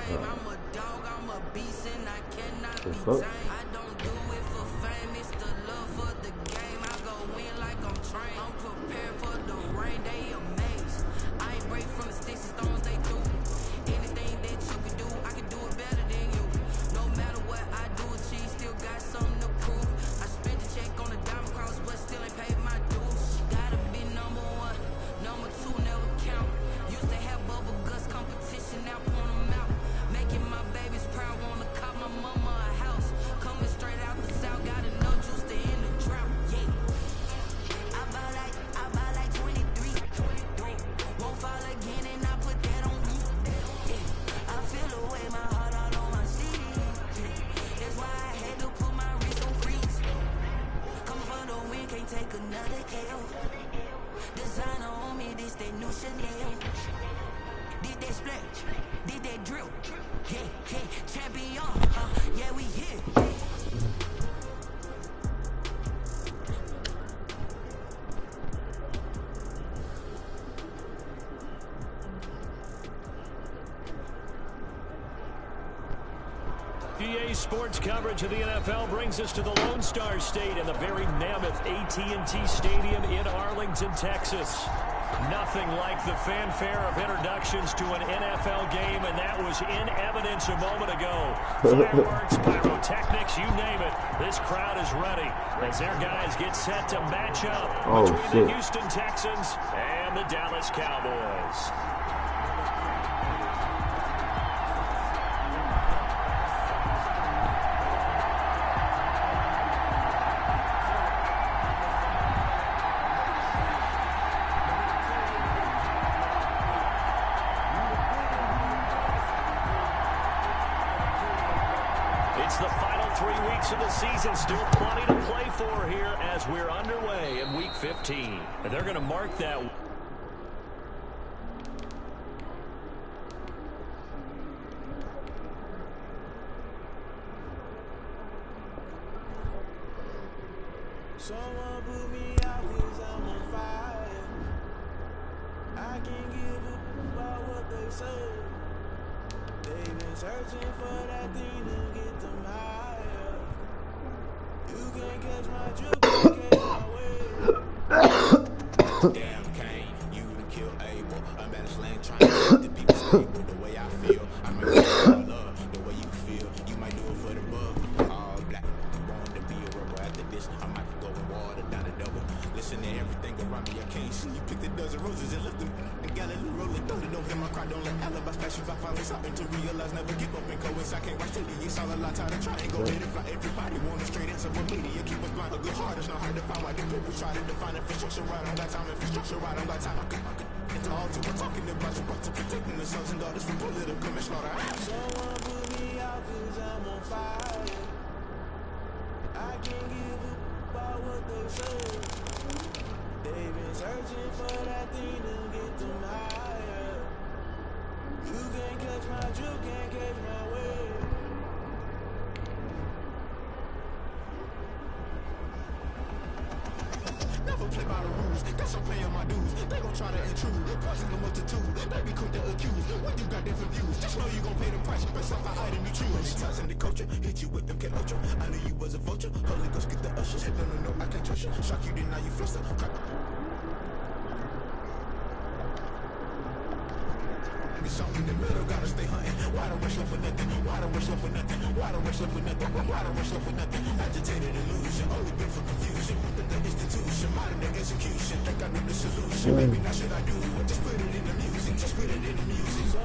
train. I'm a dog, I'm a beast, and I cannot be tamed. I don't do it for fame, it's the love for the game. I go in like I'm trained. I'm prepared for the rain, they amazed. I ain't break from the sticks and stones they threw. Anything that you can do, I can do it better than you. No matter what I do, achieve, still got something to prove. I spent the check on the diamond cross, but still ain't paid my dues. Gotta be number one, number two never count. Used to have bubble guts competition, now point them out. Making my babies proud, wanna cop my mama a house. Coming straight out the south, got enough juice to end the drought. Yeah, I buy like 23. Won't fall again, and I put that on me. Yeah, I feel the way, my heart all on my sleeve. That's why I had to put my wrist on freeze. Coming for the win, can't take another L. Designer on me, this that new Chanel. Did that splash, did that drill. Yeah, champion, yeah, we here. PA Sports coverage of the NFL brings us to the Lone Star State and the very mammoth AT&T Stadium in Arlington, Texas. Nothing like the fanfare of introductions to an NFL game, and that was in evidence a moment ago. Fireworks, pyrotechnics, you name it. This crowd is ready as their guys get set to match up between the Houston Texans and the Dallas Cowboys. It's the final 3 weeks of the season. Still plenty to play for here as we're underway in Week 15. And they're going to mark that. Someone put me out 'cause I'm on fire. I can't give a about what they say. They've been searching for that thing to get them higher. You can't catch my drift, can't catch my wave. Damn, Kane, you done killed Abel. I'm at a slang trying to make the people stable. The way I feel, I might do it for love. The way you feel, you might do it for the bug. All black, born to be a rebel. After this, I might go and water down the double. Listen to everything around me, I can't see. You picked a dozen roses and left them. And Galilee rolling, don't him, I cry, don't let alibi specials. I finally stopping to realize, never give up and coins. I can't watch till it's all a lot, tired of trying. Go ahead and fly. Everybody want a straight answer, but media keep us blind. A good heart is not hard to find. Why the people try to define infrastructure right? I don't got time, infrastructure right, I don't got time. I could into all to we're talking about you, but to protecting the sons and daughters from political and slaughter. Someone put me out 'cause I'm on fire. I can't give a about what they say. They've been searching for that thing to get them higher. You can't catch my drift, can't catch my wave. Never play by the rules, guess I'm paying my dues. They gon' try to intrude, poison the multitude. They be quick to accuse, when you got different views. Just know you gon' pay the price, based off the item you choose. Ties in the culture, hit you with them get ultra. I knew you was a vulture, Holy Ghost get the usher. No, I can't trust you. Shock you, then now you fluster. Something in the middle, gotta stay hunting. Why don't rush love for nothing? Why don't rush love for nothing? Why don't rush love for nothing? Why don't rush love for nothing? Agitated illusion, only been for confusion. Within the institution, modern day execution. Think I know the solution. Maybe now should I do it? Just put it in the music. Just put it in the music.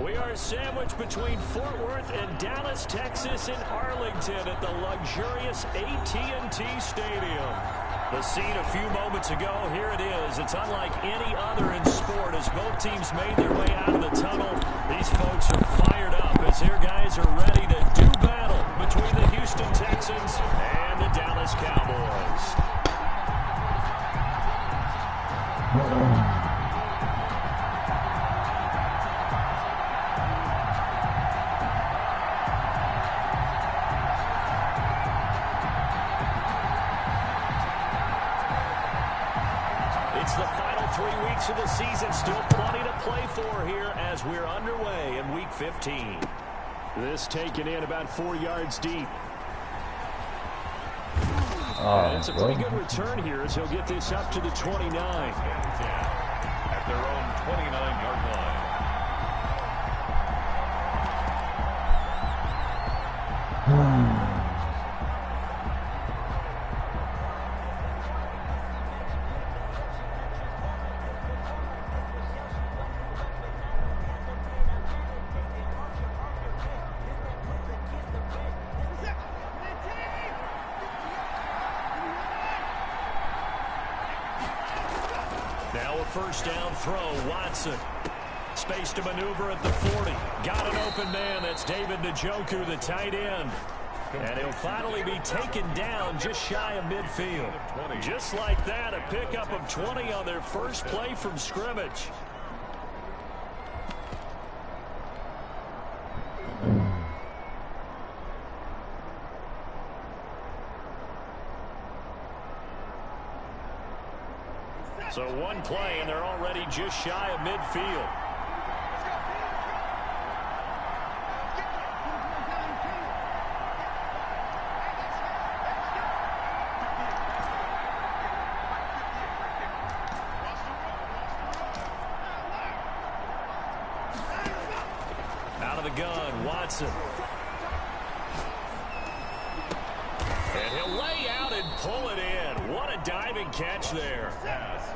We are sandwiched between Fort Worth and Dallas, Texas in Arlington at the luxurious AT&T Stadium. The scene a few moments ago, here it is. It's unlike any other in sport as both teams made their way out of the tunnel. These folks are fired up as their guys are ready to do battle between the Houston Texans and the Dallas Cowboys. It's the final 3 weeks of the season. Still plenty to play for here as we're underway in Week 15. This taken in about 4 yards deep. And it's a pretty good return here as he'll get this up to the 29. At their own 29-yard line. Now a first down throw, Watson. Space to maneuver at the 40. Got an open man, that's David Njoku, the tight end. And he'll finally be taken down just shy of midfield. Just like that, a pickup of 20 on their first play from scrimmage. So one play, and they're already just shy of midfield. Out of the gun, Watson. And he'll lay out and pull it in. What a diving catch there.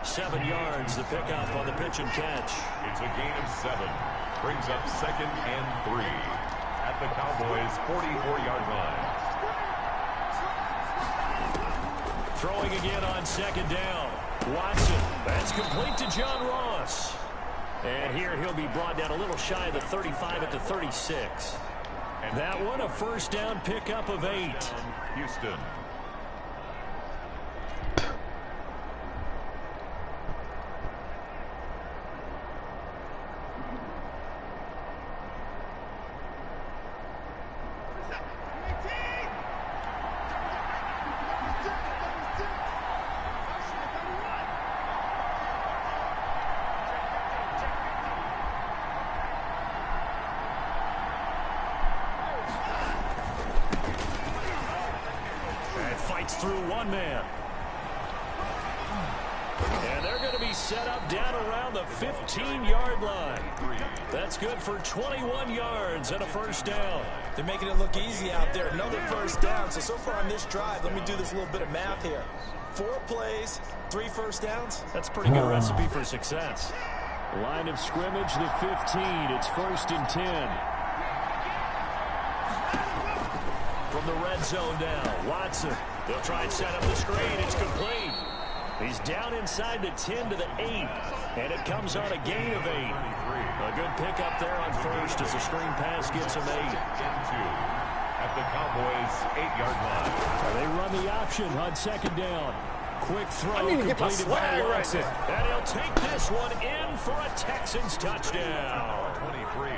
7 yards, the pickup on the pitch and catch. It's a gain of 7. Brings up 2nd and 3 at the Cowboys' 44-yard line. Throwing again on 2nd down. Watson, that's complete to John Ross. And here he'll be brought down a little shy of the 35 at the 36. And that one, a first down pickup of 8. Houston. Through one man. And they're going to be set up down around the 15-yard line. That's good for 21 yards and a first down. They're making it look easy out there. Another first down. So far on this drive, let me do this little bit of math here. 4 plays, 3 first downs. That's a pretty good recipe for success. Line of scrimmage, the 15. It's 1st and 10. From the red zone now, Watson. They'll try and set up the screen. It's complete. He's down inside the 10 to the 8. And it comes on a gain of 8. A good pickup there on first as the screen pass gets him 8. At the Cowboys' 8-yard line. They run the option on 2nd down. Quick throw completed by Watson. And he'll take this one in for a Texans touchdown. 23.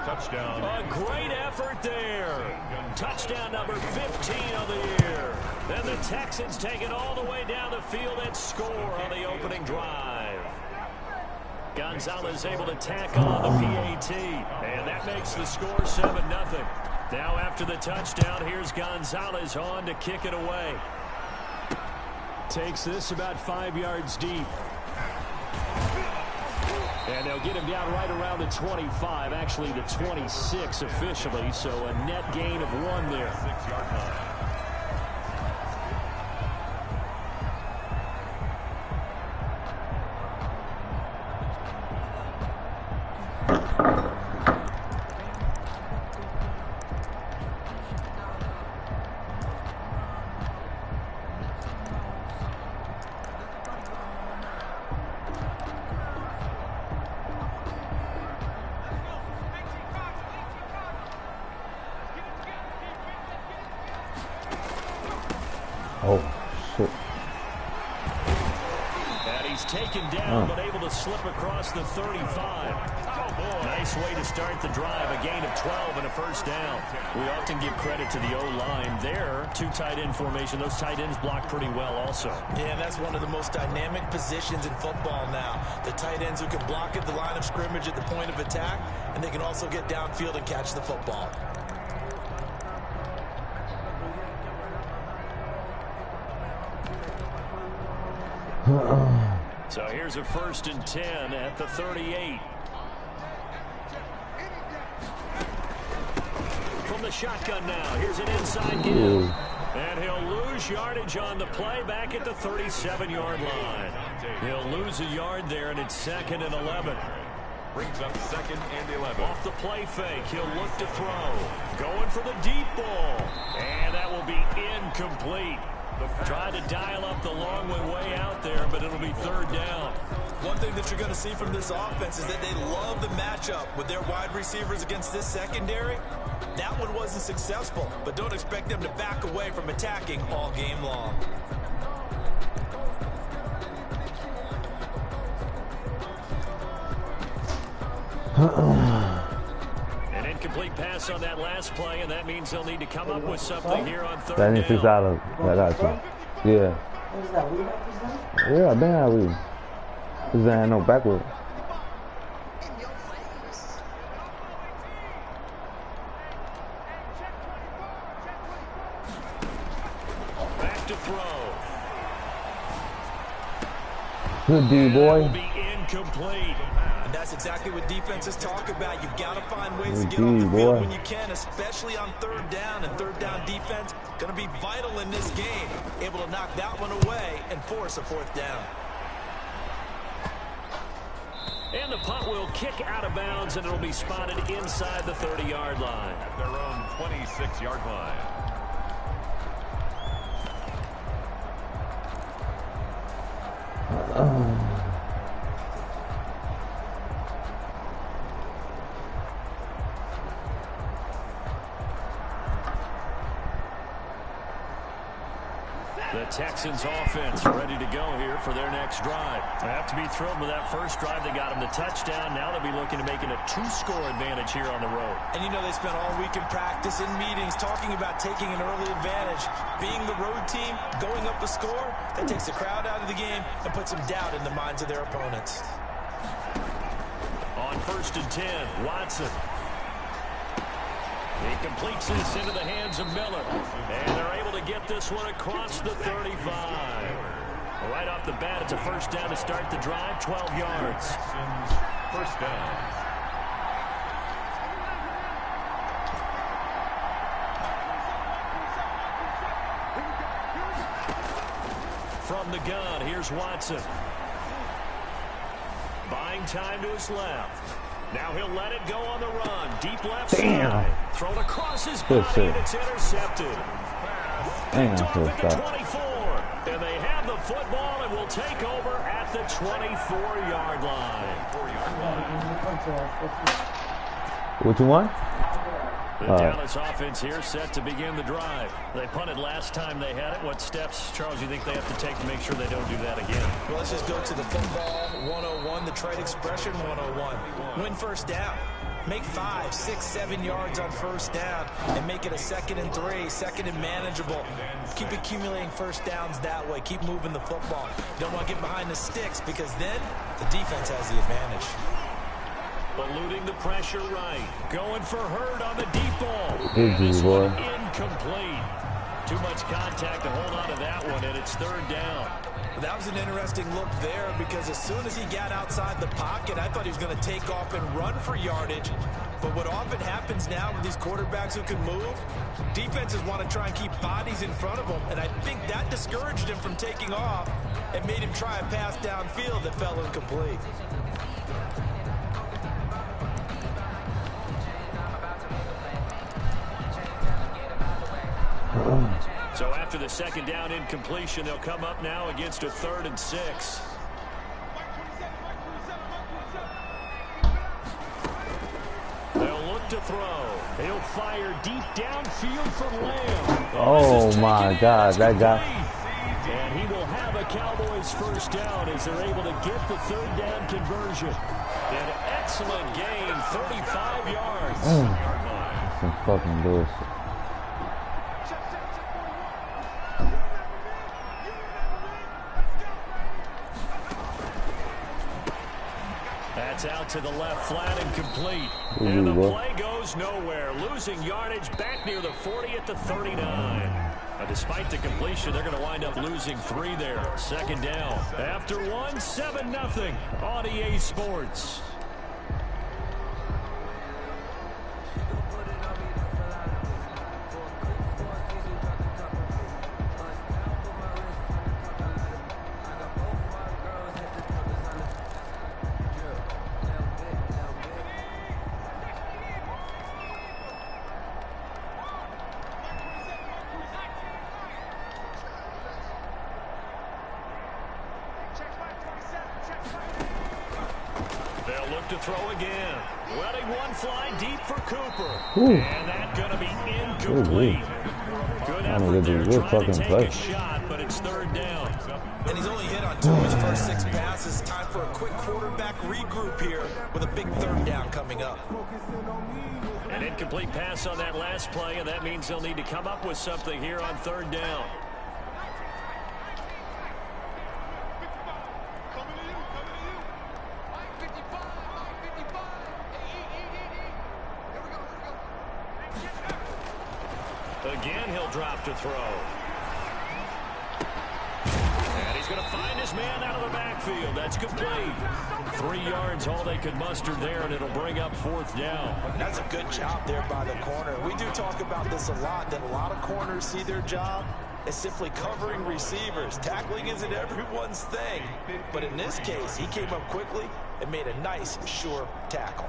Touchdown. A great effort there. Touchdown number 15 of the year. Then the Texans take it all the way down the field and score on the opening drive. Gonzalez able to tack on the PAT. And that makes the score 7-0. Now after the touchdown, here's Gonzalez on to kick it away. Takes this about 5 yards deep. And they'll get him down right around the 25, actually the 26 officially, so a net gain of 1 there. 6-yard line. Oh, shit. And he's taken down, but able to slip across the 35. Nice way to start the drive, a gain of 12 and a first down. We often give credit to the O-line there. Two tight end formation. Those tight ends block pretty well also. Yeah, that's one of the most dynamic positions in football now. The tight ends who can block at the line of scrimmage at the point of attack, and they can also get downfield and catch the football. So here's a 1st and 10 at the 38. From the shotgun now, here's an inside give. And he'll lose yardage on the play back at the 37-yard line. He'll lose a yard there, and it's 2nd and 11. Brings up 2nd and 11. Off the play fake, he'll look to throw. Going for the deep ball. And that will be incomplete. Tried to dial up the long way out there, but it'll be 3rd down. One thing that you're going to see from this offense is that they love the matchup with their wide receivers against this secondary. That one wasn't successful, but don't expect them to back away from attacking all game long. An incomplete pass on that last play, and that means they'll need to come up with something here on 3rd That down. ain't out of yeah. Yeah, I've been out of weed. This ain't no backward. Back to throw. Good D, boy. Will be incomplete. And that's exactly what defenses talk about. You've got to find ways to Good get off the D, field boy. when you can, especially on 3rd down. And 3rd down defense going to be vital in this game. Able to knock that one away and force a 4th down. And the punt will kick out of bounds, and it'll be spotted inside the 30-yard line. At their own 26-yard line. The Texans offense ready to go here for their next drive. They have to be thrilled with that first drive. They got them the touchdown. Now they'll be looking to make it a 2-score advantage here on the road. And you know they spent all week in practice, in meetings, talking about taking an early advantage. Being the road team, going up a score, that takes the crowd out of the game and puts some doubt in the minds of their opponents. On 1st and 10, Watson. He completes this into the hands of Miller. And they're able to get this one across the 35. Right off the bat, it's a 1st down to start the drive, 12 yards. 1st down. From the gun, here's Watson. Buying time to his left. Now he'll let it go on the run. Deep left side. Thrown across his body, and it's intercepted. Picked off at the 24. And they have the football and will take over at the 24-yard line. What you want? The Dallas offense here set to begin the drive. They punted last time they had it. What steps, Charles, you think they have to take to make sure they don't do that again? Well, let's just go to the football 101, the trade expression 101. Win 1st down. Make 5, 6, 7 yards on 1st down and make it a 2nd and 3, 2nd and manageable. Keep accumulating 1st downs that way. Keep moving the football. You don't want to get behind the sticks because then the defense has the advantage. Eluding the pressure right. Going for Hurd on the deep ball. This one incomplete. Too much contact to hold on to that one, and it's 3rd down. That was an interesting look there because as soon as he got outside the pocket, I thought he was going to take off and run for yardage. But what often happens now with these quarterbacks who can move, defenses want to try and keep bodies in front of them, and I think that discouraged him from taking off and made him try a pass downfield that fell incomplete. So after the 2nd down incompletion, they'll come up now against a 3rd and 6. They'll look to throw. He'll fire deep downfield for Lamb. Oh my God, that guy. And he will have a Cowboys 1st down as they're able to get the 3rd down conversion. An excellent gain, 35 yards. That's some fucking bullshit. That's out to the left, flat and complete. And the play goes nowhere. Losing yardage back near the 40 at the 39. Despite the completion, they're going to wind up losing 3 there. Second down. After 1, 7-0 on EA Sports. To throw again. Letting one fly deep for Cooper. And that's going to be incomplete. Good effort there trying to take a shot, but it's third down. And he's only hit on 2 of his first 6 passes. Time for a quick quarterback regroup here with a big third down coming up. An incomplete pass on that last play, and that means they'll need to come up with something here on third down. Again, he'll drop to throw. And he's going to find his man out of the backfield. That's complete. 3 yards, all they could muster there, and it'll bring up fourth down. That's a good job there by the corner. We do talk about this a lot, that a lot of corners see their job as simply covering receivers. Tackling isn't everyone's thing. But in this case, he came up quickly and made a nice, sure tackle.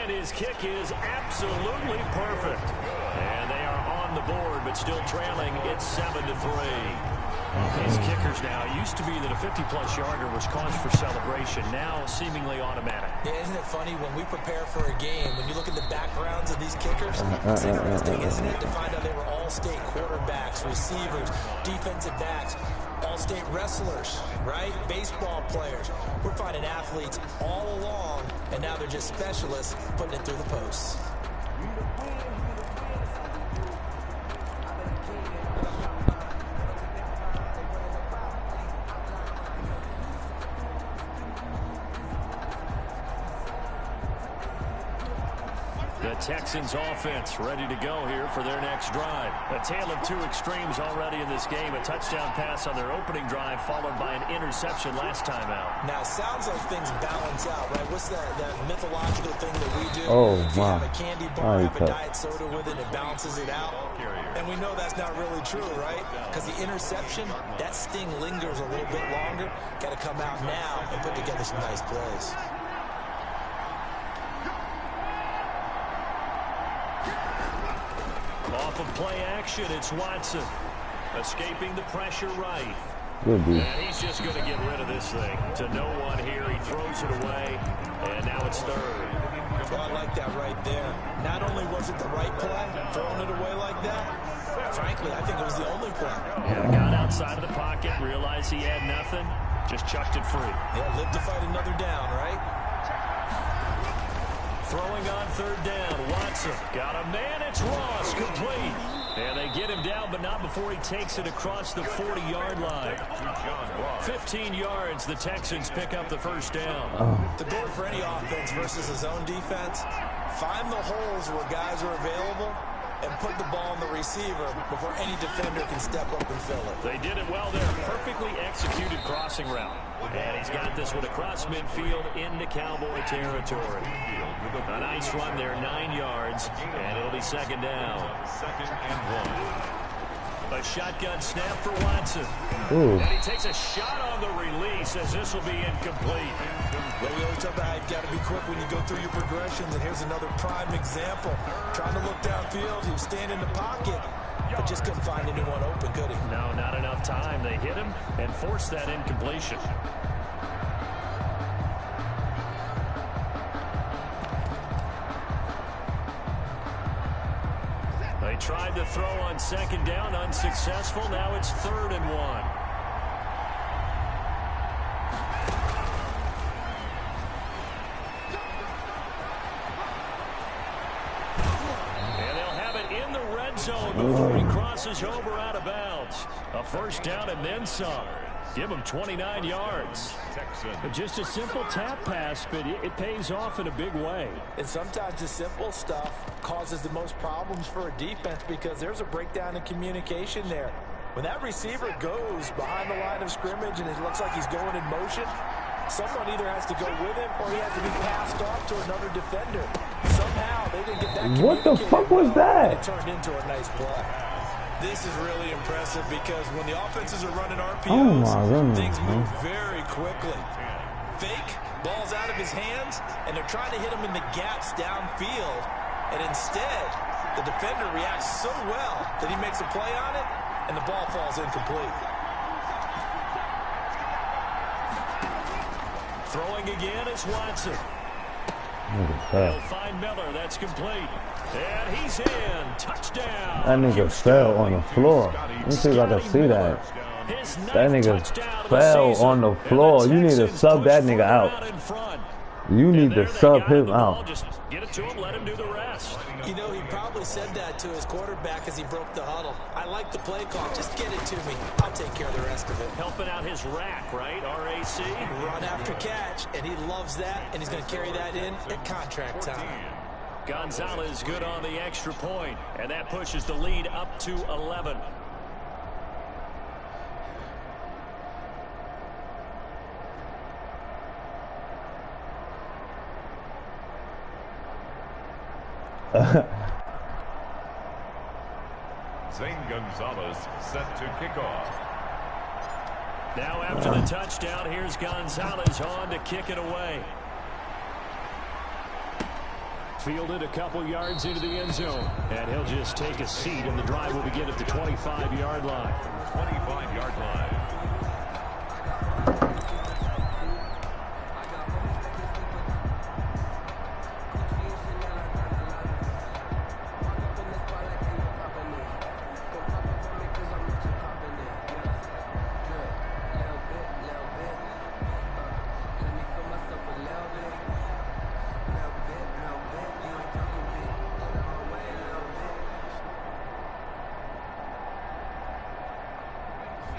His kick is absolutely perfect. And they are on the board, but still trailing. It's 7-3. These kickers now, it used to be that a 50-plus yarder was cause for celebration. Now, seemingly automatic. Yeah, isn't it funny when we prepare for a game, when you look at the backgrounds of these kickers, it's interesting, isn't it, to find out they were all-state quarterbacks, receivers, defensive backs, all-state wrestlers, right? Baseball players. We're finding athletes all along, and now they're just specialists putting it through the posts. The Texans offense ready to go here for their next drive. A tale of 2 extremes already in this game. A touchdown pass on their opening drive followed by an interception last time out. Now, it sounds like things balance out, right? What's that mythological thing that we do? Oh, if you wow. have a candy bar, have a diet soda with it, it balances it out. And we know that's not really true, right? Because the interception, that sting lingers a little bit longer. Got to come out now and put together some nice plays. Off of play action, it's Watson. Escaping the pressure right. Good dude. And he's just going to get rid of this thing. To no one here, he throws it away. And now it's third. Well, I like that right there. Not only was it the right play, throwing it away like that, frankly, I think it was the only play. Yeah, got outside of the pocket, realized he had nothing, just chucked it free. Yeah, live to fight another down, right? Throwing on third down, Watson got a man, it's Ross, complete. And they get him down, but not before he takes it across the 40-yard line. 15 yards, the Texans pick up the first down. The goal for any offense versus a zone defense, find the holes where guys are available and put the ball on the receiver before any defender can step up and fill it. They did it well there. Perfectly executed crossing route. And he's got this one across midfield into Cowboy territory. A nice run there, 9 yards, and it'll be second down. 2nd and 1. A shotgun snap for Watson. Ooh. And he takes a shot on the release as this will be incomplete. Well, we always talk about how you've got to be quick when you go through your progressions, and here's another prime example. Trying to look downfield, he was standing in the pocket, but just couldn't find anyone open, could he? No, not enough time. They hit him and forced that incompletion. They tried to throw on second down, unsuccessful. Now it's 3rd and 1. end zone before he crosses over out of bounds. A first down and then some. Give him 29 yards. Just a simple tap pass, but it pays off in a big way. And sometimes the simple stuff causes the most problems for a defense because there's a breakdown in communication there. When that receiver goes behind the line of scrimmage and it looks like he's going in motion, someone either has to go with him or he has to be passed off to another defender. Somehow they didn't get that. What the fuck was that? It turned into a nice play. This is really impressive because when the offenses are running RPOs, things move very quickly. Fake, ball's out of his hands, and they're trying to hit him in the gaps downfield. And instead, the defender reacts so well that he makes a play on it, and the ball falls incomplete. Throwing again is Watson. He'll find Miller. That's complete. And he's in. Touchdown. That nigga fell on the floor. Let me see if I can see that. That nigga fell on the floor. You need to sub that nigga out. You need to sub him out. Just get it to him, let him do the rest. You know, he probably said that to his quarterback as he broke the huddle. I like the play call. Just get it to me. I'll take care of the rest of it. Helping out his rack, right? RAC. Run after catch, and he loves that, and he's going to carry that in at contract time. Gonzalez good on the extra point, and that pushes the lead up to 11. Zane Gonzalez set to kick off. Now after the touchdown, here's Gonzalez on to kick it away. Fielded a couple yards into the end zone, and he'll just take a seat, and the drive will begin at the 25-yard line. 25-yard line.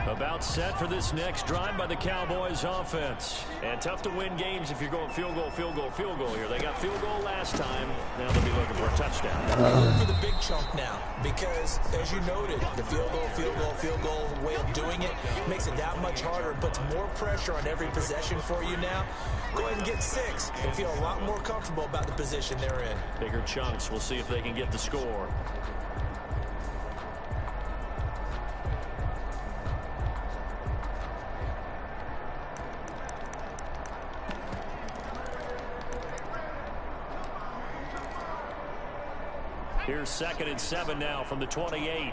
About set for this next drive by the Cowboys offense. And tough to win games if you're going field goal, field goal, field goal here. They got field goal last time. Now they'll be looking for a touchdown. Look for the big chunk now because, as you noted, the field goal, field goal, field goal way of doing it makes it that much harder and puts more pressure on every possession for you now. Go ahead and get 6 and feel a lot more comfortable about the position they're in. Bigger chunks. We'll see if they can get the score. Here's 2nd and 7 now from the 28.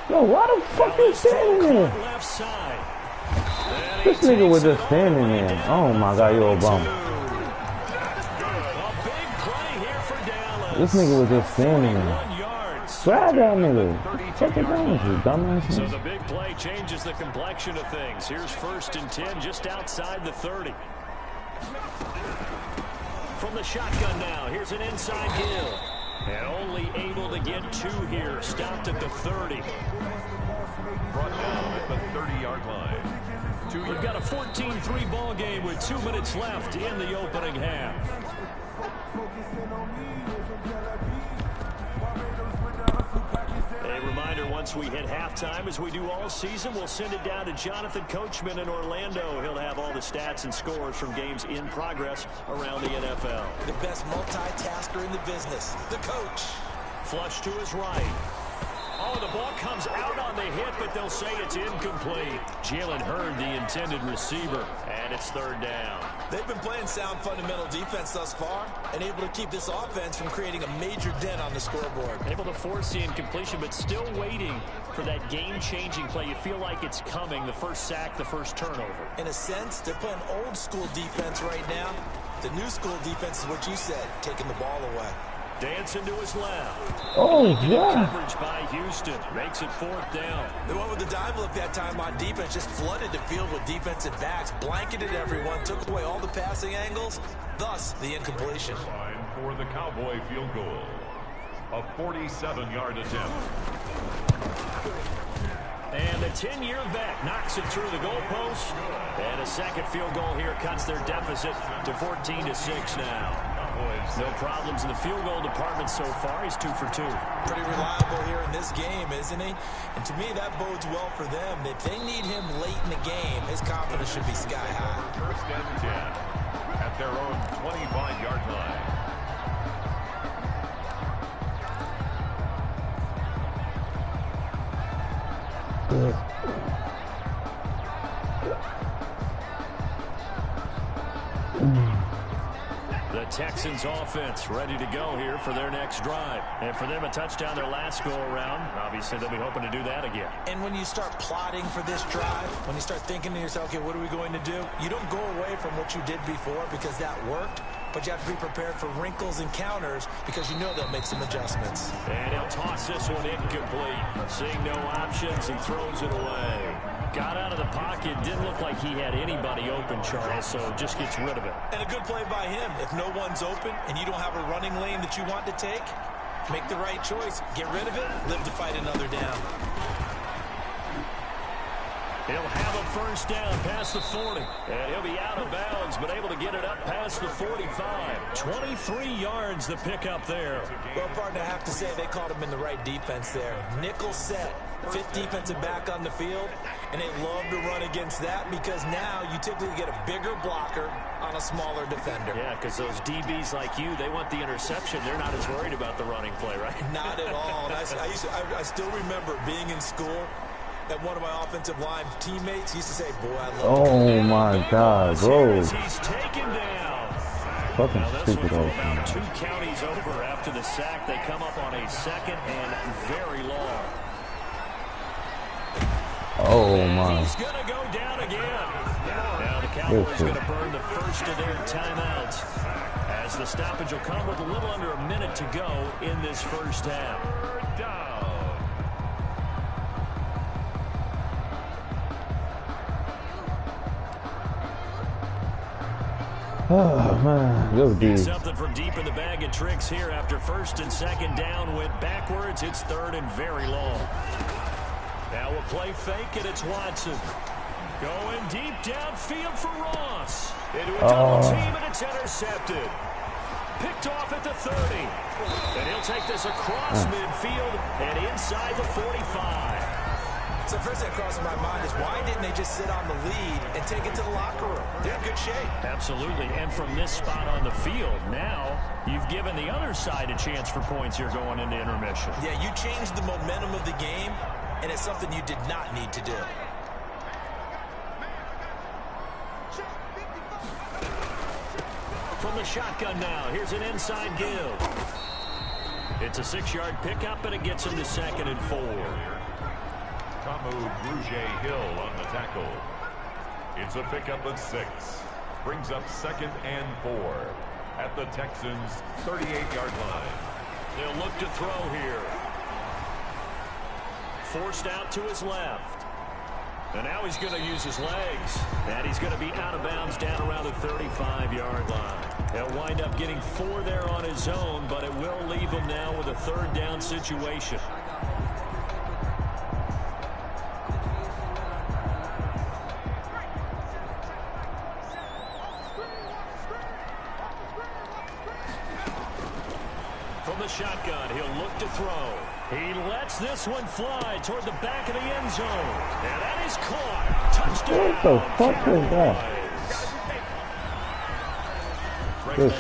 Yo, why the fuck you standing there? Left side. This nigga was just standing there. Oh my god, you're a bum. A big play here for Dallas. This nigga was just standing there. Grab that nigga. Check it down, you dumbass. So the big play changes the complexion of things. Here's 1st and 10 just outside the 30. From the shotgun now, here's an inside hill. And only able to get 2 here. Stopped at the 30. Brought down at the 30-yard line. We've got a 14-3 ball game with 2 minutes left in the opening half. A reminder, once we hit halftime, as we do all season, we'll send it down to Jonathan Coachman in Orlando. He'll have all the stats and scores from games in progress around the NFL. The best multitasker in the business, the coach. Flush to his right. Oh, the ball comes out on the hit, but they'll say it's incomplete. Jalen Hurd, the intended receiver, and it's 3rd down. They've been playing sound fundamental defense thus far and able to keep this offense from creating a major dent on the scoreboard. Able to force the incompletion, but still waiting for that game-changing play. You feel like it's coming, the first sack, the first turnover. In a sense, they're playing old-school defense right now. The new school defense is what you said, taking the ball away. Dancing to his left. Oh, yeah. Coverage by Houston makes it 4th down. They went with the dive look that time on defense, just flooded the field with defensive backs, blanketed everyone, took away all the passing angles, thus the incompletion. Line for the Cowboy field goal. A 47-yard attempt. And the 10-year vet knocks it through the goalpost. And a second field goal here cuts their deficit to 14-6 now. No problems in the field goal department so far. He's 2 for 2. Pretty reliable here in this game, isn't he? And to me, that bodes well for them. If they need him late in the game, his confidence should be sky high. 1st and 10 at their own 25-yard line. The Texans offense ready to go here for their next drive. And for them, a touchdown their last go-around. Obviously, they'll be hoping to do that again. And when you start plotting for this drive, when you start thinking to yourself, okay, what are we going to do? You don't go away from what you did before because that worked, but you have to be prepared for wrinkles and counters because you know they'll make some adjustments. And he'll toss this one incomplete. Seeing no options and throws it away. Got out of the pocket, didn't look like he had anybody open, Charles, so just gets rid of it. And a good play by him. If no one's open and you don't have a running lane that you want to take, make the right choice. Get rid of it, live to fight another down. He'll have a 1st down past the 40. And he'll be out of bounds, but able to get it up past the 45. 23 yards the pickup there. Well, partner, I have to say they caught him in the right defense there. Nickel set, 5th defensive back on the field, and they love to run against that because now you typically get a bigger blocker on a smaller defender. Yeah, because those DBs like you, they want the interception. They're not as worried about the running play, right? Not at all. And I still remember being in school, that one of my offensive line teammates used to say, boy, I love Oh, my God, bro. He's taken down. Fucking Now, this stupid one old from about thing. 2 counties over after the sack. They come up on a 2nd and very long. Oh, my. He's going to go down again. Now the Cowboys going to burn the first of their timeouts as the stoppage will come with a little under a minute to go in this first half. Down. Oh, man. Go deep. Something from deep in the bag of tricks here after 1st and 2nd down. Went backwards. It's 3rd and very long. Now we'll play fake, and it's Watson. Going deep downfield for Ross. Into a double team, and it's intercepted. Picked off at the 30. And he'll take this across midfield and inside the 45. So first thing that crosses my mind is why didn't they just sit on the lead and take it to the locker room? They're in good shape. Absolutely. And from this spot on the field, now you've given the other side a chance for points here going into intermission. Yeah, you changed the momentum of the game, and it's something you did not need to do. From the shotgun now, here's an inside give. It's a 6-yard pickup, and it gets him to 2nd and 4. Tamu Brugier-Hill on the tackle. It's a pickup of 6. Brings up 2nd and 4 at the Texans' 38-yard line. They'll look to throw here. Forced out to his left. And now he's going to use his legs. And he's going to be out of bounds down around the 35-yard line. He'll wind up getting 4 there on his own, but it will leave him now with a 3rd down situation. From the shotgun, he'll look to throw. He lets this one fly toward the back of the end zone. And that is caught. Touchdown. What the fuck is that?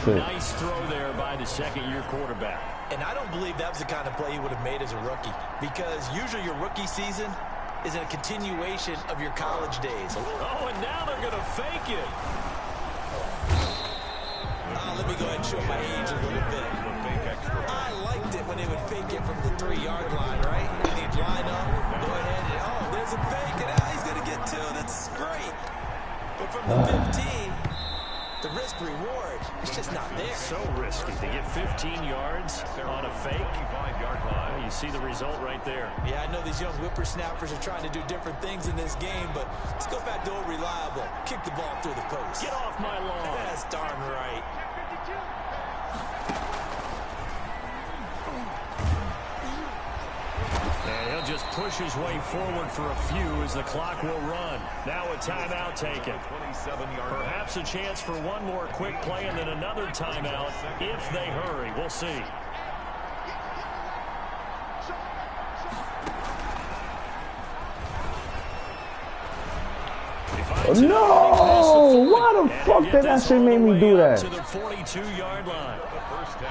Nice throw there by the 2nd-year quarterback. And I don't believe that was the kind of play he would have made as a rookie, because usually your rookie season is a continuation of your college days. Oh, and now they're going to fake it. Let me go ahead and show my age a little bit. I liked it when they would fake it from the 3-yard line, right? And they'd line up, go ahead, and there's a fake, and he's going to get 2. That's great. But from the 15, the risk reward is just not there. So risky to get 15 yards on a fake. Well, you see the result right there. Yeah, I know these young whippersnappers are trying to do different things in this game, but let's go back to old reliable. Kick the ball through the post. Get off my lawn. That's darn right. And he'll just push his way forward for a few as the clock will run. Now a timeout taken. Perhaps a chance for one more quick play and then another timeout if they hurry. We'll see. No! Why the fuck did that shit make me do that? To the 42-yard line.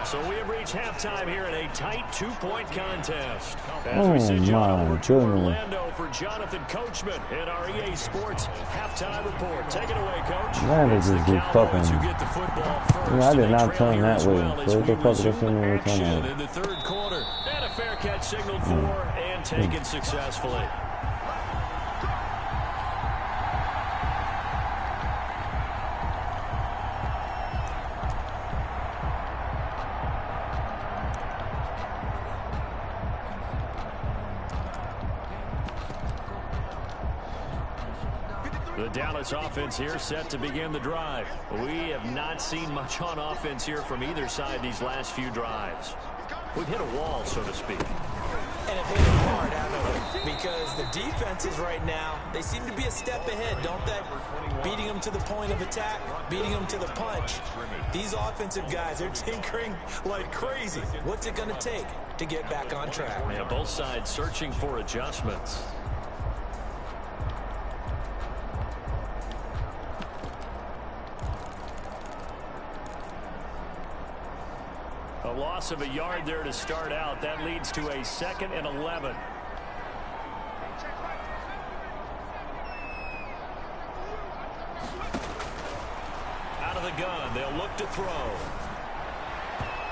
So we have reached halftime here in a tight two-point contest. As we send you on over to Orlando for Jonathan Coachman in our EA Sports halftime report. Take it away, Coach. Man, this is good fucking. Who get the football first. I did not turn that way. So what the fuck is this action in the third quarter. And a fair catch signaled for and taken successfully. The Dallas offense here set to begin the drive. We have not seen much on offense here from either side these last few drives. We've hit a wall, so to speak. And it hit it hard, haven't we? Because the defenses right now, they seem to be a step ahead, don't they? Beating them to the point of attack, beating them to the punch. These offensive guys, they're tinkering like crazy. What's it going to take to get back on track? Yeah, both sides searching for adjustments. A loss of a yard there to start out. That leads to a 2nd and 11. Out of the gun, they'll look to throw.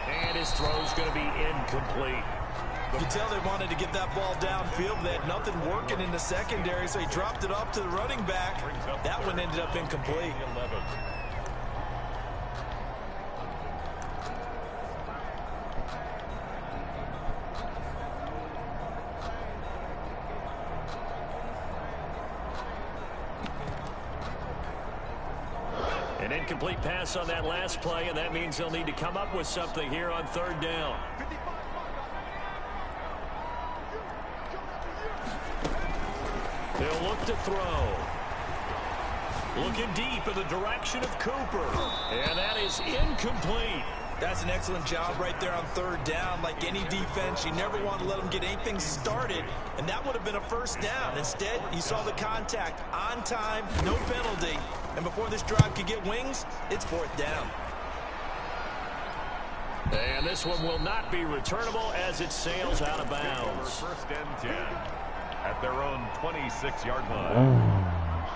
And his throw's going to be incomplete. You can tell they wanted to get that ball downfield. They had nothing working in the secondary, so he dropped it off to the running back. That one ended up incomplete. An incomplete pass on that last play, and that means they'll need to come up with something here on 3rd down. They'll look to throw. Looking deep in the direction of Cooper. And that is incomplete. That's an excellent job right there on 3rd down. Like any defense, you never want to let them get anything started, and that would have been a 1st down. Instead, you saw the contact on time, no penalty, and before this drive could get wings, it's 4th down. And this one will not be returnable as it sails out of bounds. 1st and 10 at their own 26-yard line.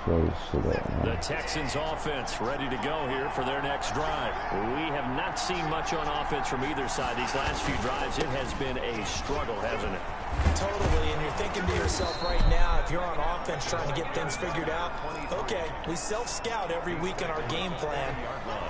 The Texans offense ready to go here for their next drive. We have not seen much on offense from either side these last few drives. It has been a struggle, hasn't it? Totally, and you're thinking to yourself right now, if you're on offense trying to get things figured out, okay, we self-scout every week in our game plan.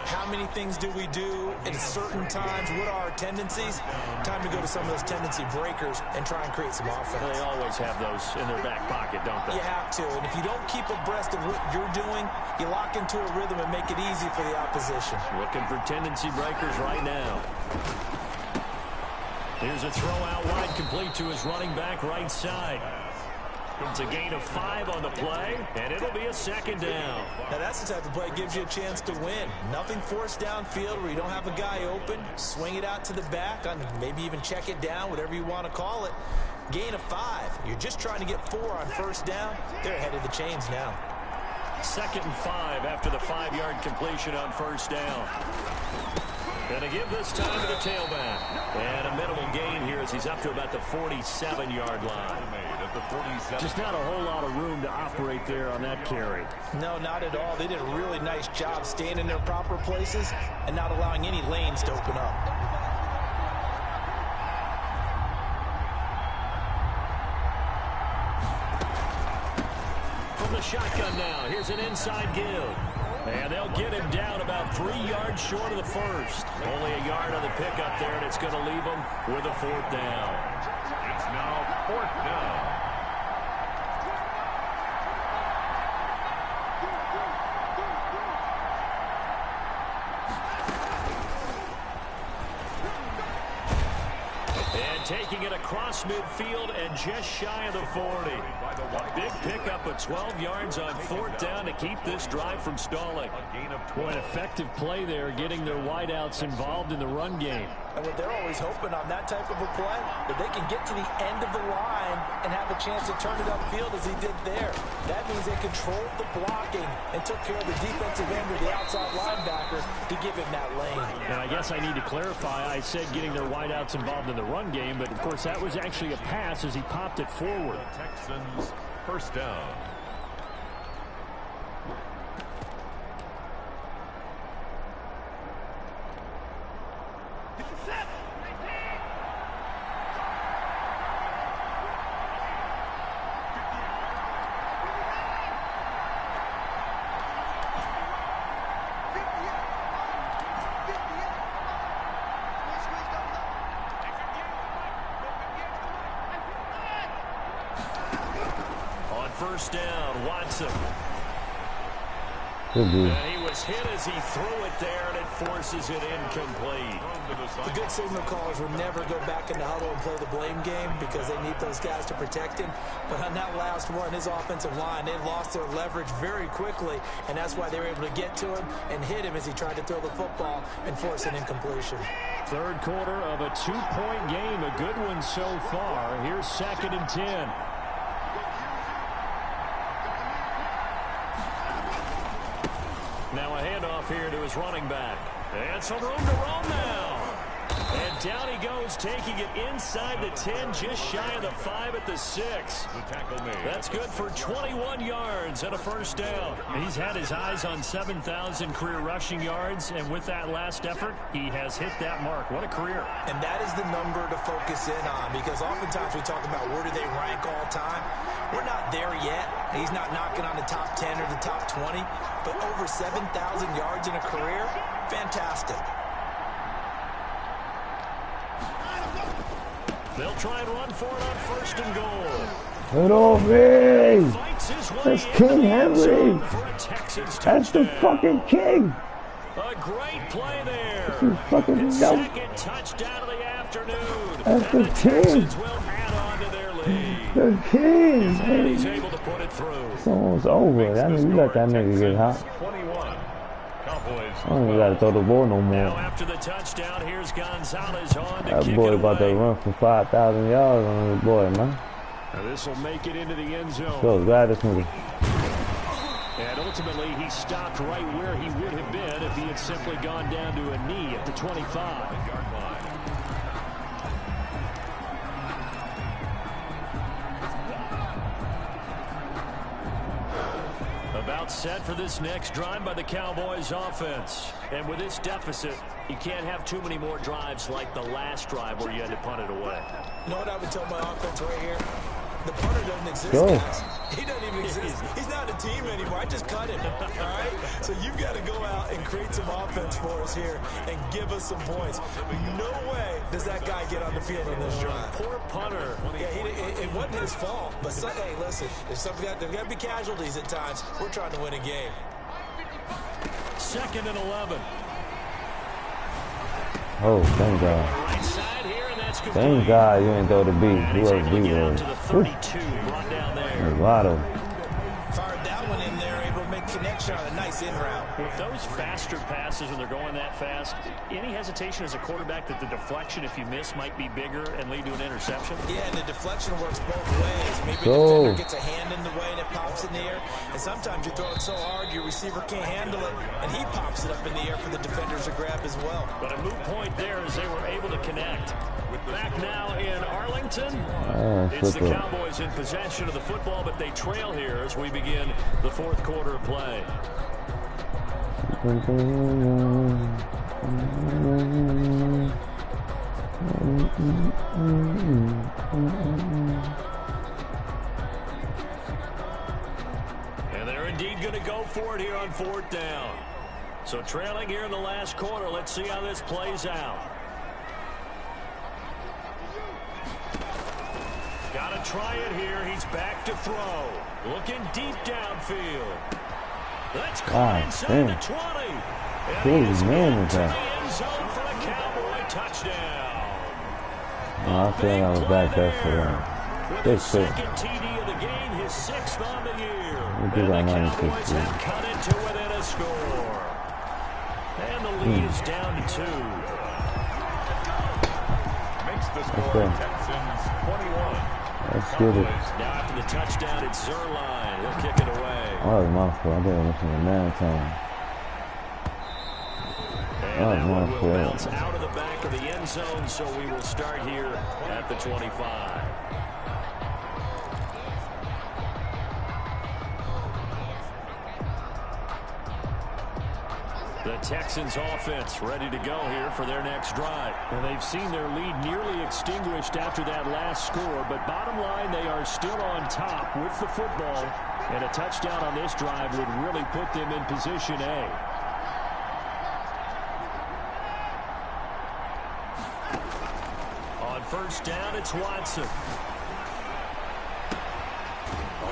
How many things do we do at certain times? What are our tendencies? Time to go to some of those tendency breakers and try and create some offense. They always have those in their back pocket, don't they? You have to, and if you don't keep abreast of what you're doing, you lock into a rhythm and make it easy for the opposition. Looking for tendency breakers right now. Here's a throw out wide, complete to his running back right side. It's a gain of 5 on the play, and it'll be a 2nd down. Now that's the type of play that gives you a chance to win. Nothing forced downfield where you don't have a guy open. Swing it out to the back, on maybe even check it down, whatever you want to call it. Gain of 5. You're just trying to get 4 on 1st down. They're ahead of the chains now. 2nd and 5 after the 5-yard completion on 1st down. Going to give this time to the tailback. And a minimal gain here as he's up to about the 47-yard line. Just not a whole lot of room to operate there on that carry. No, not at all. They did a really nice job staying in their proper places and not allowing any lanes to open up. From the shotgun now, here's an inside give. And they'll get him down about 3 yards short of the first. Only a yard on the pickup there, and it's going to leave him with a 4th down. It's now 4th down. Taking it across midfield and just shy of the 40. A big pickup of 12 yards on 4th down to keep this drive from stalling. Boy, an effective play there, getting their wideouts involved in the run game. And what they're always hoping on that type of a play, that they can get to the end of the line and have a chance to turn it upfield as he did there. That means they controlled the blocking and took care of the defensive end of the outside linebacker to give him that lane. And I guess I need to clarify, I said getting their wideouts involved in the run game, but of course that was actually a pass as he popped it forward. Texans 1st down. First down, Watson. Good dude. And he was hit as he threw it there, and it forces it incomplete. The good signal callers would never go back in the huddle and play the blame game because they need those guys to protect him. But on that last one, his offensive line, they lost their leverage very quickly, and that's why they were able to get to him and hit him as he tried to throw the football and force an incompletion. 3rd quarter of a 2-point game, a good one so far. Here's 2nd and 10. Now a handoff here to his running back. And some room to roam now. And down he goes, taking it inside the 10, just shy of the 5 at the 6. That's good for 21 yards and a 1st down. He's had his eyes on 7,000 career rushing yards, and with that last effort, he has hit that mark. What a career. And that is the number to focus in on, because oftentimes we talk about where do they rank all time. We're not there yet. He's not knocking on the top 10 or the top 20, but over 7,000 yards in a career, fantastic. They'll try and run for it on 1st and goal. Get off me! That's King Henry! That's the fucking king! A great play there. Fucking second touchdown of the afternoon. That's and the Texans king! will add on to their lead. The king! And he's able to put it through. It's almost over. That nigga, you let that nigga get hot. 21. Cowboys. I don't even gotta throw the ball no more. Now after the touchdown, here's Gonzalez on to That kick boy it about to away. run for 5,000 yards on this boy, man. Now this will make it into the end zone. So glad this nigga. And ultimately, he stopped right where he would have been if he had simply gone down to a knee at the 25-yard line. About set for this next drive by the Cowboys offense. And with this deficit, you can't have too many more drives like the last drive where you had to punt it away. You know what I would tell my offense right here? The punter doesn't exist, Go. guys. He doesn't even exist. He's not a team anymore. I just cut him, all right? So you've got to go out and create some offense for us here and give us some points. No way does that guy get on the field on this drive. Poor punter. Yeah, it wasn't his fault. But, hey, listen, there's got to be casualties at times. We're trying to win a game. 2nd and 11. Oh, thank God. Right side here, and that's complete. Thank God you ain't throw the beat. And he's Whoever able to beat get out was. to the 32, brought down there. A lot of. Fired that one in there, able to make connection on a nice in route. With those faster passes when they're going that fast, any hesitation as a quarterback that the deflection, if you miss, might be bigger and lead to an interception? Yeah, and the deflection works both ways. Maybe Go. the defender gets a hand in the way and it pops in the air. And sometimes you throw it so hard your receiver can't handle it, and he pops it up in the air for the defenders to grab as well. But a moot point there as they were able to connect. Back now in Arlington. It's the Cowboys in possession of the football, but they trail here as we begin the 4th quarter of play. And they're indeed going to go for it here on 4th down. So trailing here in the last quarter. Let's see how this plays out. Got to try it here. He's back to throw. Looking deep downfield. Let's caught inside the 20. Who's man was that? End zone for a Cowboy touchdown. I feel I was back there for that. His second TD of the game, his 6th on the year. And the Cowboys have cut it to within a score. And the lead is down to 2. Makes the score Texans 21. Let's get it. Now after the touchdown, it's Zerline. He'll kick it away. Oh, that was my fault. I didn't listen to man time. And that one will bounce out of the back of the end zone, so we will start here at the 25. The Texans offense ready to go here for their next drive. And they've seen their lead nearly extinguished after that last score, but bottom line, they are still on top with the football, and a touchdown on this drive would really put them in position A. On 1st down, it's Watson.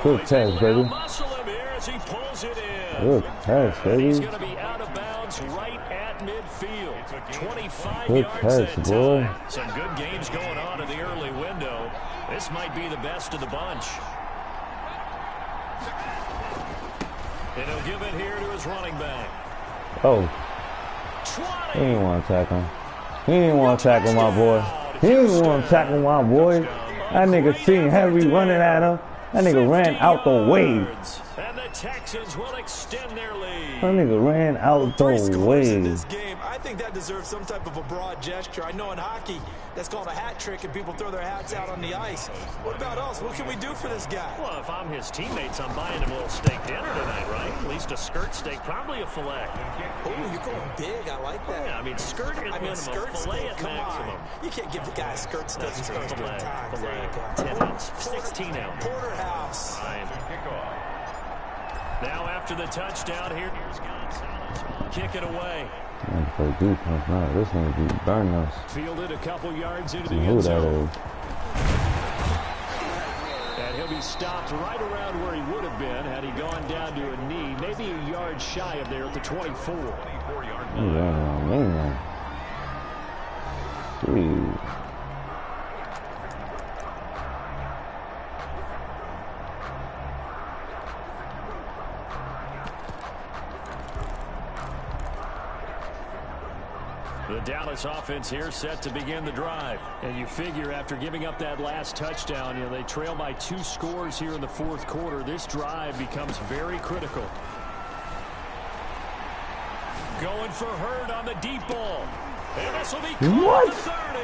Good test, baby. Muscle him here as he pulls it in. Good test, baby. He's going to be out of bounds right at midfield. 25 good yards test, that boy. time. Some good games going on in the early window. This might be the best of the bunch. And he'll give it here to his running back. Oh. He didn't want to tackle him. He didn't want to tackle my boy. He didn't want to tackle my boy. That nigga seen Henry running at him. That nigga ran out the way. And the Texans will extend their lead. That nigga ran out the way. In this game, I think that deserves some type of a broad gesture. I know in hockey, that's called a hat trick, and people throw their hats out on the ice. What about us? What can we do for this guy? Well, if I'm his teammates, I'm buying him a little steak dinner tonight, right? At least a skirt steak, probably a filet. Oh, you're going big. I like that. Yeah, I mean, skirt at minimum, skirt filet steak. at Come maximum. on. You can't give the guy a skirt steak. He's supposed to do time. Filet, 10 ounce, 16 ounce. Porterhouse. Now after the touchdown here, kick it away. Man, play defense now. This nigga be burning us. Fielded a couple yards into the Who end that zone. is? And he'll be stopped right around where he would have been had he gone down to a knee, maybe a yard shy of there at the 24. Yeah, man. Jeez. The Dallas offense here set to begin the drive. And you figure after giving up that last touchdown, you know, they trail by 2 scores here in the 4th quarter. This drive becomes very critical. Going for Hurd on the deep ball. And this will be caught at the 30.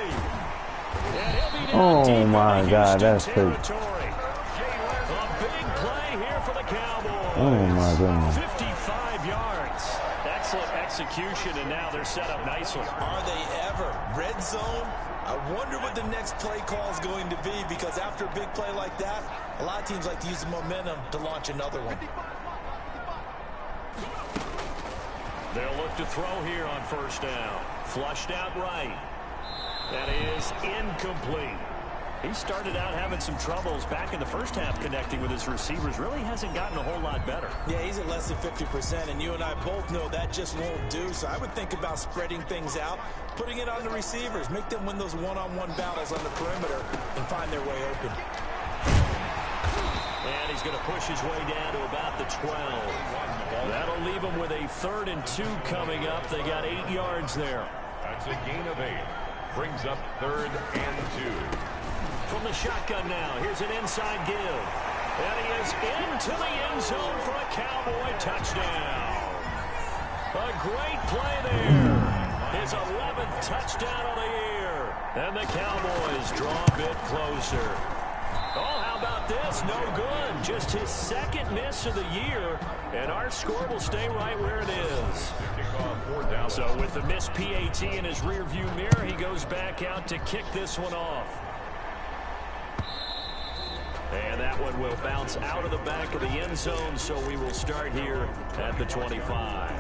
And he'll be down Oh my God, that's crazy. A big play here for the Cowboys. Oh my goodness. 55 yards. Excellent execution, and now they're set up nicely. Are they ever? Red zone? I wonder what the next play call is going to be, because after a big play like that, a lot of teams like to use the momentum to launch another one. They'll look to throw here on 1st down. Flushed out right. That is incomplete. He started out having some troubles back in the first half connecting with his receivers. Really hasn't gotten a whole lot better. Yeah, he's at less than 50%, and you and I both know that just won't do. So I would think about spreading things out, putting it on the receivers, make them win those one-on-one battles on the perimeter and find their way open. And he's going to push his way down to about the 12. That'll leave him with a 3rd and 2 coming up. They got 8 yards there. That's a gain of 8. Brings up 3rd and 2. From the shotgun now, here's an inside give. And he is into the end zone for a Cowboy touchdown. A great play there. His 11th touchdown of the year. And the Cowboys draw a bit closer. Oh, how about this? No good. Just his 2nd miss of the year. And our score will stay right where it is. So with the missed PAT in his rearview mirror, he goes back out to kick this one off. And that one will bounce out of the back of the end zone, so we will start here at the 25.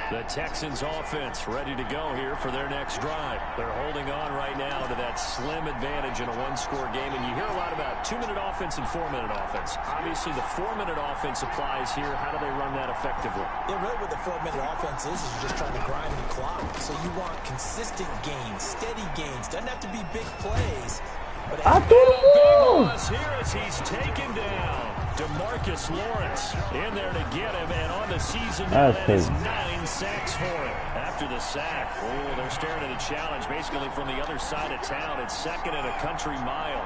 The Texans offense ready to go here for their next drive. They're holding on right now to that slim advantage in a one-score game. And you hear a lot about 2-minute offense and 4-minute offense. Obviously, the 4-minute offense applies here. How do they run that effectively? Yeah, really what the 4-minute offense is you're just trying to grind the clock. So you want consistent gains, steady gains. Doesn't have to be big plays. But I threw the ball. Here as he's taken down. DeMarcus Lawrence in there to get him, and on the season now, that is 9 sacks for him. After the sack, oh, they're staring at a challenge basically from the other side of town. It's 2nd and a country mile.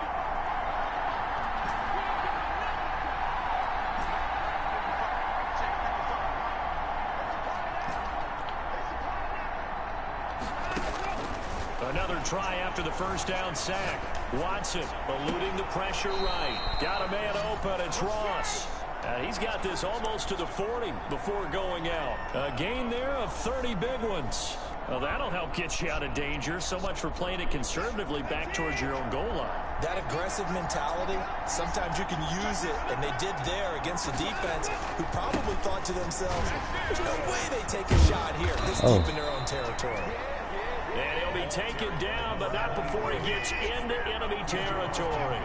Another try after the first down sack. Watson eluding the pressure right. Got a man open. It's Ross. He's got this almost to the 40 before going out. A gain there of 30 big ones. Well, that'll help get you out of danger. So much for playing it conservatively back towards your own goal line. That aggressive mentality, sometimes you can use it, and they did there against a defense who probably thought to themselves, there's no way they take a shot here this deep in their own territory. And he'll be taken down, but not before he gets into enemy territory.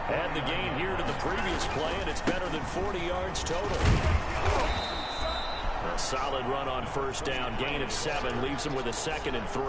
Add the gain here to the previous play, and it's better than 40 yards total. A solid run on first down. Gain of 7 leaves him with a 2nd and 3.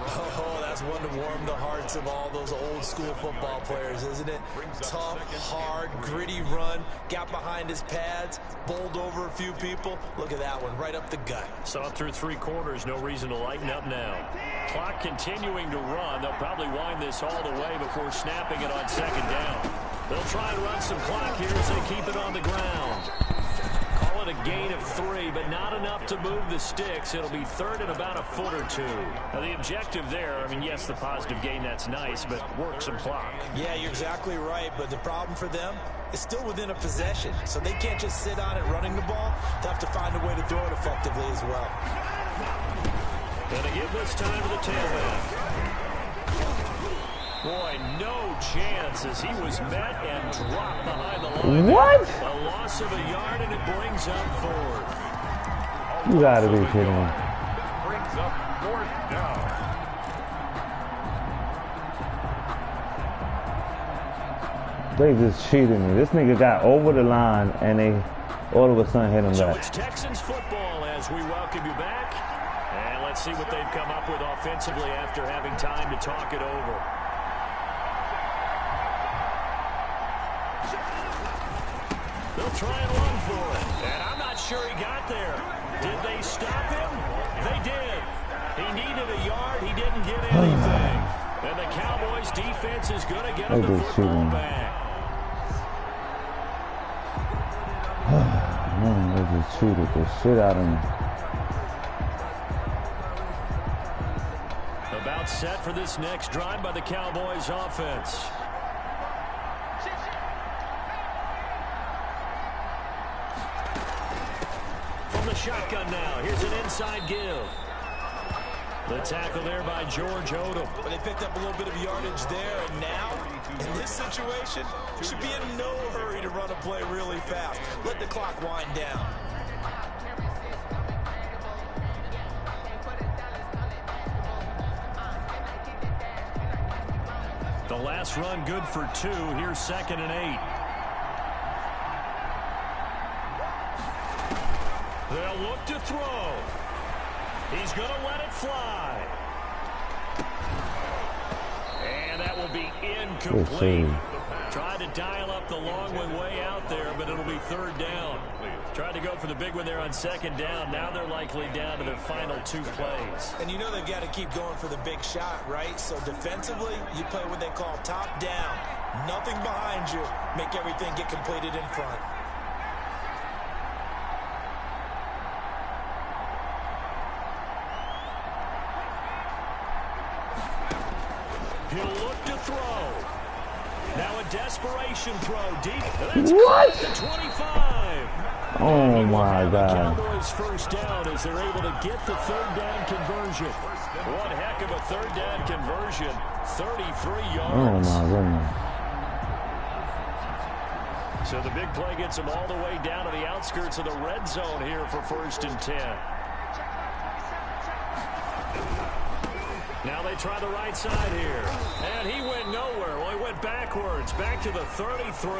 Oh, that's one to warm the hearts of all those old school football players, isn't it? Tough, hard, gritty run. Got behind his pads, bowled over a few people. Look at that one, right up the gut. Saw it through 3 quarters. No reason to lighten up now. Clock continuing to run. They'll probably wind this all the way before snapping it on 2nd down. They'll try and run some clock here as they keep it on the ground. Call it a gain of 3, but not enough to move the sticks. It'll be 3rd and about a foot or 2. Now, the objective there, I mean, yes, the positive gain, that's nice, but work some clock. Yeah, you're exactly right, but the problem for them is still within a possession, so they can't just sit on it running the ball. They have to find a way to throw it effectively as well. Gonna give this time to the tailback. Boy, no chance as he was met and dropped behind the line. What? A loss of a yard, and it brings up 4th. You gotta be kidding me. Brings up 4th down. They just cheated me. This nigga got over the line, and they all of a sudden hit him So back. it's Texans football as we welcome you back. And let's see what they've come up with offensively after having time to talk it over. They'll try and run for it. And I'm not sure he got there. Did they stop him? They did. He needed a yard. He didn't get anything. And the Cowboys defense is going to get him the football back. Man, they just cheated the shit out of me. About set for this next drive by the Cowboys offense. From the shotgun now, here's an inside give. The tackle there by George Odom. But they picked up a little bit of yardage there, and now, in this situation, should be in no hurry to run a play really fast. Let the clock wind down. The last run good for 2. Here's 2nd and 8. They'll look to throw. He's going to let it fly. And that will be incomplete. Tried to dial up the long one way out there, but it'll be 3rd down. Tried to go for the big one there on 2nd down. Now they're likely down to their final 2 plays. And you know they've got to keep going for the big shot, right? So defensively, you play what they call top down. Nothing behind you. Make everything get completed in front. He'll look to throw. Now a desperation throw deep. What? The 25. Oh my God. Cowboys first down as they're able to get the third down conversion. One heck of a third down conversion. 33 yards. Oh my goodness. So the big play gets them all the way down to the outskirts of the red zone here for 1st and 10. Now they try the right side here. And he went nowhere. Well, he went backwards. Back to the 33.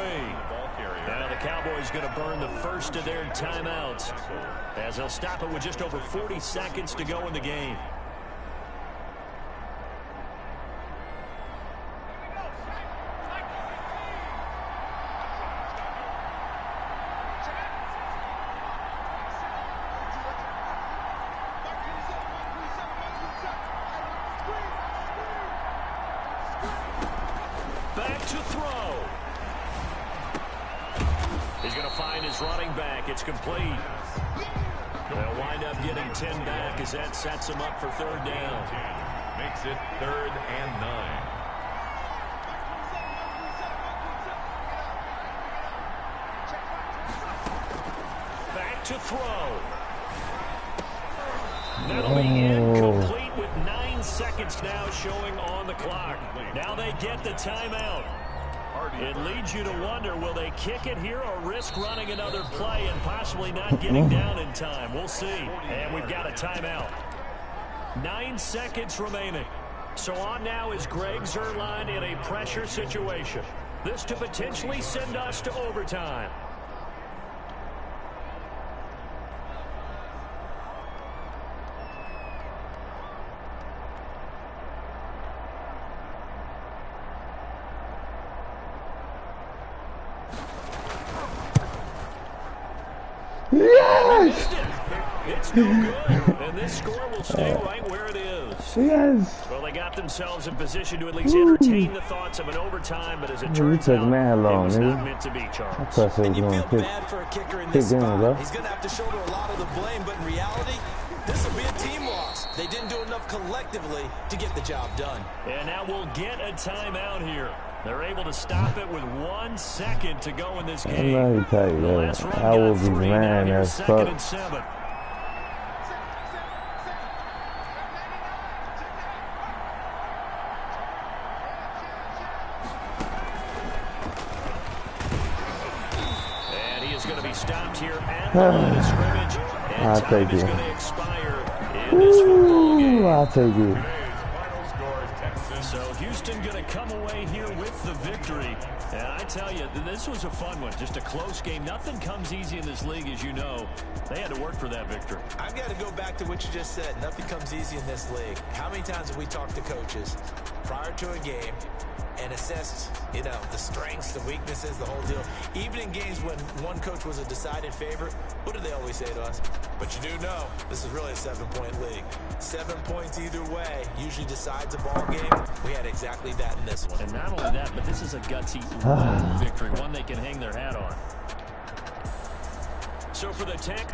Now the Cowboys going to burn the first of their timeouts as they'll stop it with just over 40 seconds to go in the game. Back to throw. He's going to find his running back. It's complete. They'll wind up getting 10 back as that sets him up for third down. Makes it 3rd and 9. Back to throw. That'll be incomplete with 9 seconds now showing on the clock. Now they get the timeout. It leads you to wonder, will they kick it here or risk running another play and possibly not getting down in time? We'll see. And we've got a timeout. 9 seconds remaining. So on now is Greg Zuerlein in a pressure situation. This to potentially send us to overtime. Yes! It's no good, and this score will stay right where it is. Yes! Well, they got themselves in position to at least entertain the thoughts of an overtime, but as it turns out, mad long, it was nigga. not meant to be, Charles. And you feel bad for a kicker in this spot. Bro. He's going to have to shoulder a lot of the blame, but in reality, this will be a team loss. They didn't do enough collectively to get the job done. And now we'll get a timeout here. They're able to stop it with 1 second to go in this game. Let me tell you, The last run I will got be 3. mad Now here's as 2nd fuck. and 7. And he is going to be stopped here at the line of scrimmage. And I'll time take is it. going to expire in this football game. I'll take it. Final score is Texans. So Houston going to come away here with the victory. And I tell you, this was a fun one. Just a close game. Nothing comes easy in this league, as you know. They had to work for that victory. I've got to go back to what you just said. Nothing comes easy in this league. How many times have we talked to coaches prior to a game and assessed, the strengths, the weaknesses, the whole deal? Even in games when one coach was a decided favorite, what do they always say to us? But you do know, this is really a 7-point league. 7 points either way usually decides a ball game. We had exactly that in this one. And not only that, but this is a gutsy victory, one they can hang their hat on. So for the Tech,